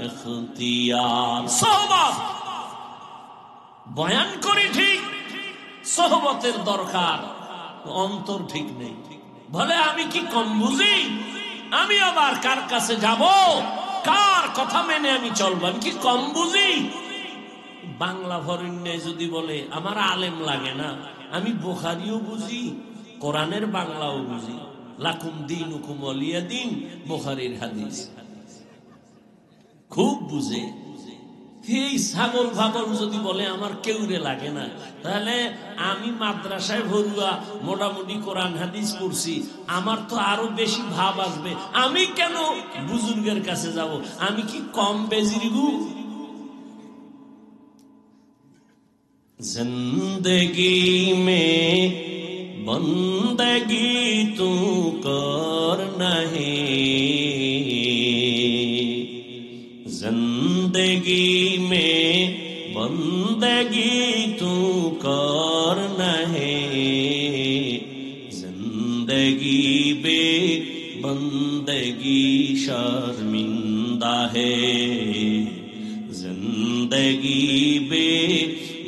ইখতিয়ার। সোহবত বয়ান করি ঠিক, সোহবতের দরকার, অন্তর ঠিক নেই। বলে আমি কি কম বুঝি? আমি আবার কার কাছে যাব? কার কথা মেনে আমি চলবো? আমি কি কম বুঝি? বাংলা ফরিন্যে যদি বলে আমার আলেম লাগে না, আমি বুখারীও বুঝি, কোরআনের বাংলাও বুঝি। লাকুম দীনুকুম ওয়ালিয়া দীন, বুখারীর হাদিস খুব বুঝে। এই ছাগল ভাগল যদি বলে আমার কেউরে লাগে না, তাহলে আমি মাদ্রাসায় ভরুয়া মোটামুটি কোরআন হাদিস পড়ছি, আমার তো আরো বেশি ভাব আসবে। আমি কেন বুজুর্গের কাছে যাব? আমি কি কম বেজিরিগু? जिंदगी में बंदगी तू कर नहीं, जिंदगी में बंदगी तू कर नहीं, जिंदगी बे बंदगी शर्मिंदा है, जिंदगी बे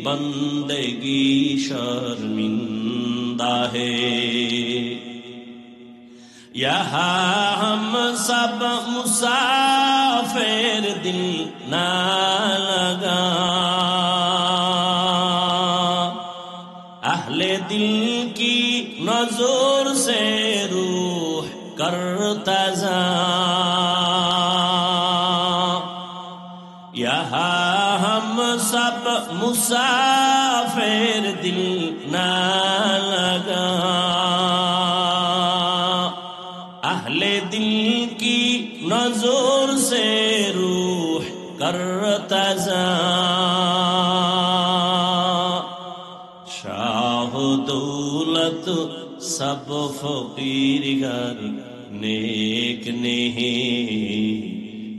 बंदगी शर्मिंदा है। यहाँ हम सब मुसाफिर दिल ना लगा, अहले दिल की नजर से रूह करता जा, यहाँ हम सब मुसाफिर दिल ना लगा, अहले दिल की नजर से रूह करता जा, शाह दौलत सब फकीर घर नेक नहीं,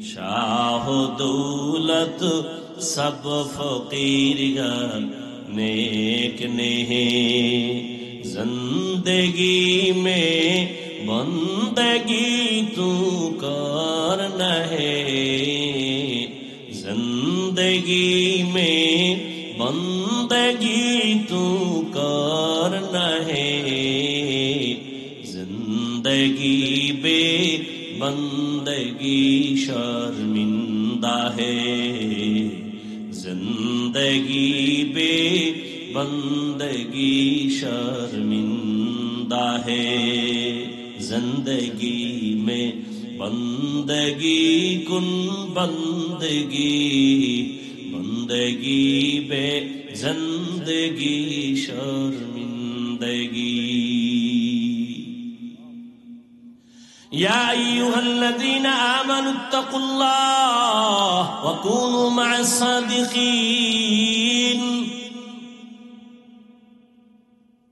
शाह दौलत सब फकीर घर नेक नहीं, जिंदगी में बंदगी तू कर नहीं, जिंदगी में बंदगी तू कर नहीं, जिंदगी बे बंदगी शर्मिंदा है, जिंदगी बे बंदगी शर्मिंदा है, जिंदगी में बंदगी कुन बंदगी, बंदगी बे जिंदगी शर्मिंदगी। या अय्युहल्लज़ीना आमनु इत्तक़ुल्लाह व कूनू मअस-सादिक़ीन।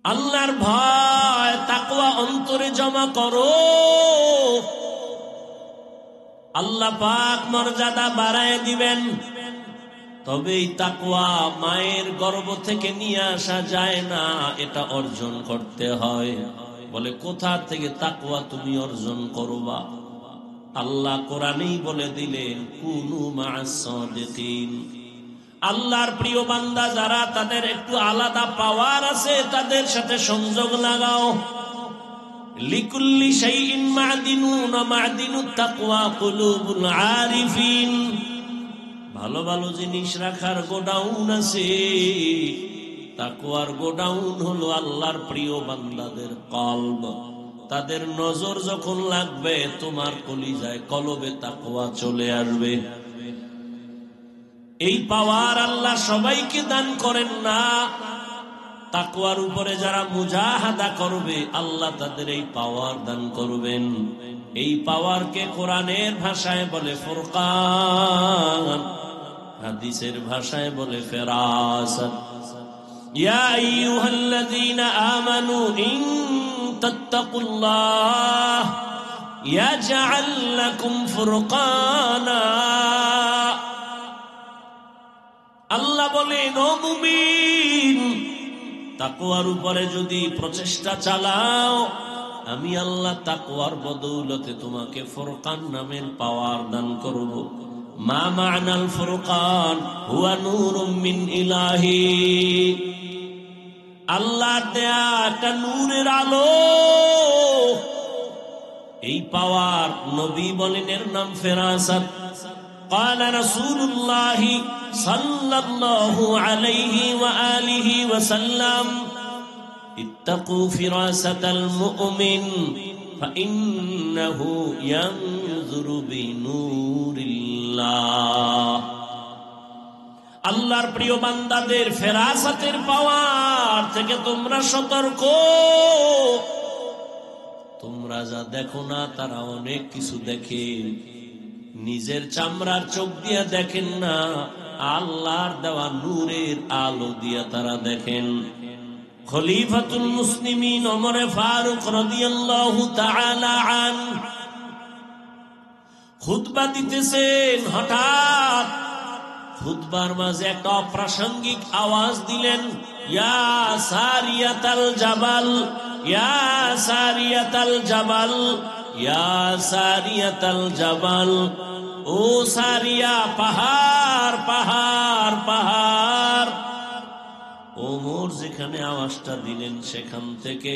আল্লাহর ভয় তাকওয়া অন্তরে জমা করো, আল্লাহ পাক মর্যাদা বাড়ায় দিবেন। তবে এই তাকওয়া মায়ের গর্ভ থেকে নিয়ে আসা যায় না, এটা অর্জন করতে হয়। বলে কোথা থেকে তাকওয়া তুমি অর্জন করবা? আল্লাহ কোরআনেই বলে দিলেন কুনু মা'আস-সাদিকিন। আল্লাহর প্রিয় বান্দা যারা, তাদের একটু আলাদা পাওয়ার আছে, তাদের সাথে সংযোগ লাগাও। লিকুল্লি শাইইন মা'দিনুন ওয়া মা'দিনুত তাকওয়া কুলুবুল আরিফিন। ভালো ভালো জিনিস রাখার গোডাউন আছে, তাকওয়ার গোডাউন হলো আল্লাহর প্রিয় বান্দাদের কলব। তাদের নজর যখন লাগবে তোমার কলিজায় কলবে তাকওয়া চলে আসবে। এই পাওয়ার আল্লাহ সবাইকে দান করেন না। তাকওয়ার উপরে যারা মুজাহাদা করবে আল্লাহ তাদের এই পাওয়ার দান করবেন। এই পাওয়ারকে কোরআনের ভাষায় বলে ফুরকান, হাদিসের ভাষায় বলে ফেরাসত। ইয়া আইয়ুহাল্লাযীনা আমানু ইন তাত্তাকুল্লাহ ইয়াজআল লাকুম ফুরকানা। আল্লাহ বলেন ও মুমিন, তাকওয়ার উপরে যদি প্রচেষ্টা চালাও, আমি আল্লাহ তাকওয়ার বদৌলতে তোমাকে ফুরকান নামের পাওয়ার দান করব। মা মা'নাল ফুরকান হুয়া নূরুম মিন ইলাহি। আল্লাহ দেয়া একটা নূরের আলো। এই পাওয়ার নবী বলেন এর নাম ফেরাসাত। قال رسول الله صلى الله عليه وآله وسلم اتقوا فراسة المؤمن فإنه ينظر بنور الله আল্লাহর প্রিয় বান্দাদের ফেরাসাতের পাওয়ার থেকে তোমরা সতর্ক। তোমরা যা দেখো না তারা অনেক কিছু দেখে, নিজের চামড়ার চোখ দিয়ে দেখেন না, আল্লাহর দেওয়া নূরের আলো দিয়া তারা দেখেন। খলিফাতুল মুসলিমিন ওমর ফারুক রাদিয়াল্লাহু তাআলা আনহু খুতবা দিতেছেন, হঠাৎ খুতবার মাঝে একটা অপ্রাসঙ্গিক আওয়াজ দিলেন, ইয়া সারিয়াতাল জাবাল, ইয়া সারিয়াতাল জাবাল, ইয়া সারিয়াতাল জাবাল। ও সারিয়া, পাহাড় পাহাড় পাহাড়। ওমর যেখানে আওয়াজটা দিলেন সেখান থেকে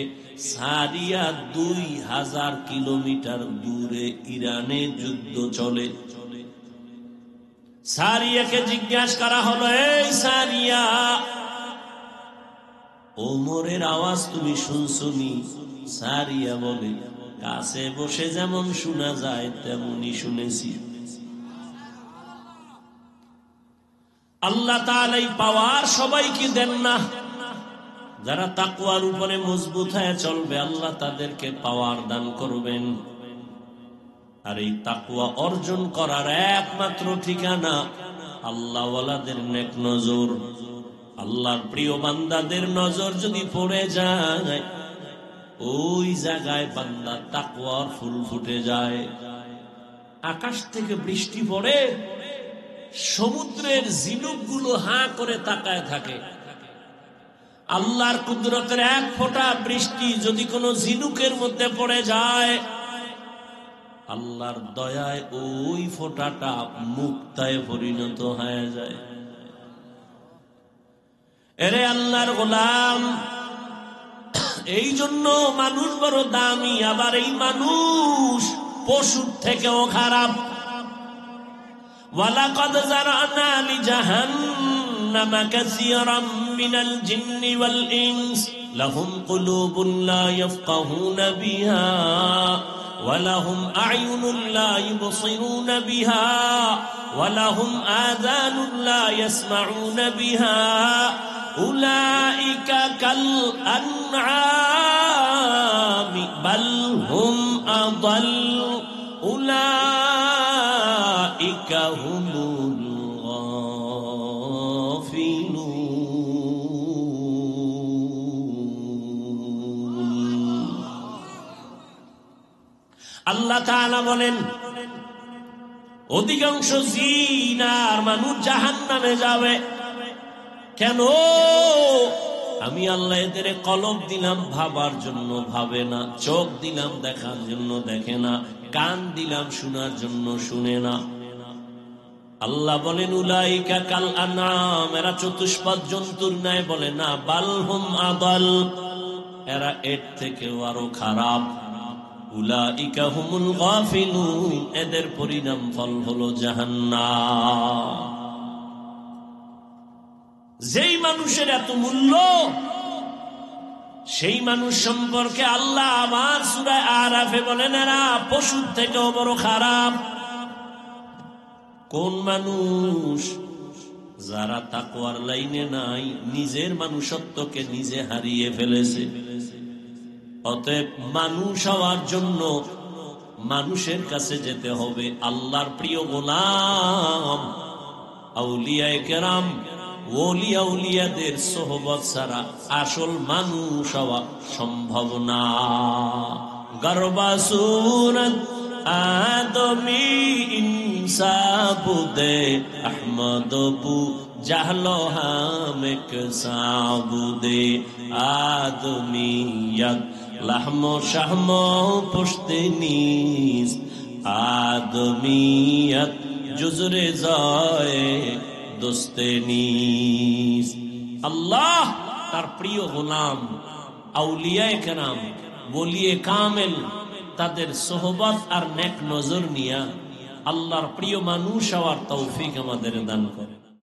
সারিয়া 2000 কিলোমিটার দূরে ইরানে যুদ্ধ চলে। সারিয়াকে জিজ্ঞাসা করা হলো, এই সারিয়া, ওমরের আওয়াজ তুমি শুনছনি? সারিয়া বলে, কাছে বসে যেমন শোনা যায় তেমনি শুনেছি। আল্লাহ তাআলা এই পাওয়ার সবাইকে দেন না। যারা তাকওয়ার উপরে মজবুত হয়ে চলবে আল্লাহ তাদেরকে পাওয়ার দান করবেন। আর এই তাকওয়া অর্জন করার একমাত্র ঠিকানা আল্লাহওয়ালাদের নেক নজর। আল্লাহর প্রিয় বান্দাদের নজর যদি পড়ে যায়, ওই জায়গায় বান্দা তাকওয়ার ফুল ফুটে যায়। আকাশ থেকে বৃষ্টি পড়ে, সমুদ্রের ঝিনুকগুলো হাঁ করে তাকায় থাকে। আল্লাহর কুদরতের এক ফোঁটা বৃষ্টি যদি কোনো ঝিনুকের মধ্যে পড়ে যায়, আল্লাহর দয়ায় ওই ফোঁটাটা মুক্তায় পরিণত হয়ে যায়। এরে আল্লাহর গোলাম, এই জন্য মানুষ বড় দামি, আবার এই মানুষ পশুর থেকেও খারাপ। ওয়ালাকাদ যারানা লিজাহান্নামা কাসীরাম মিনাল জিন্নি ওয়াল ইনস লাহুম কুলুবুন লা ইয়াফকাহুনা বিহা ওয়ালাহুম আ'য়ুনুন লা ইবসিরুনা বিহা ওয়ালাহুম আযানুন লা ইয়াসমাউনা বিহা উলাইকা কাল আনআমি বাল হুম আদাল উলাইকা হুমুল গাফিলুন। আল্লাহ তাআলা বলেন, অধিকাংশ জিন আর মানুষ জাহান্নামে যাবে। কেন? আমি আল্লাহ এদের কলব দিলাম ভাবার জন্য ভাবে না, চোখ দিলাম দেখার জন্য দেখে না, কান দিলাম শোনার জন্য শুনে না। আল্লাহ বলেন, উলাইকা কাল আনআম, এরা চতুষ্পদ জন্তুর ন্যায়। বলে না, বাল হুম আদাল, এরা এর থেকেও আরো খারাপ। উলাইকা হুমুল গাফিলুন, এদের পরিণাম ফল হলো জাহান্নাম। যেই মানুষের এত মূল্য, সেই মানুষ সম্পর্কে আল্লাহ আমার সূরা আরাফে বলেন, এরা পশুর থেকেও বড় খারাপ। কোন মানুষ? যারা তাকওয়ার লাইনে নাই, নিজের মানুষত্বকে নিজে হারিয়ে ফেলেছে। অতএব মানুষ হওয়ার জন্য মানুষের কাছে যেতে হবে। আল্লাহর প্রিয় গোলাম আউলিয়ায়ে কেরাম, ওলিয়া উলিয়াদের সোহবত ছাড়া আসল মানুষ হওয়া সম্ভব না। গর্বাসুরত আদমি ইনসাবুদে আহমদবু জাহলো হামেক সাবুদে আদমিয়ত লাহমো শাহমো পুশতে নিস আদমিয়ত জুজরে যায় দোস্তে নিস। আল্লাহ তার প্রিয় গোলাম আউলিয়ায়ে কেরাম, ওলিয়ে কামেল, তাদের সোহবত আর নেক নজর নিয়া আল্লাহর প্রিয় মানুষ হওয়ার তৌফিক আমাদের দান করে।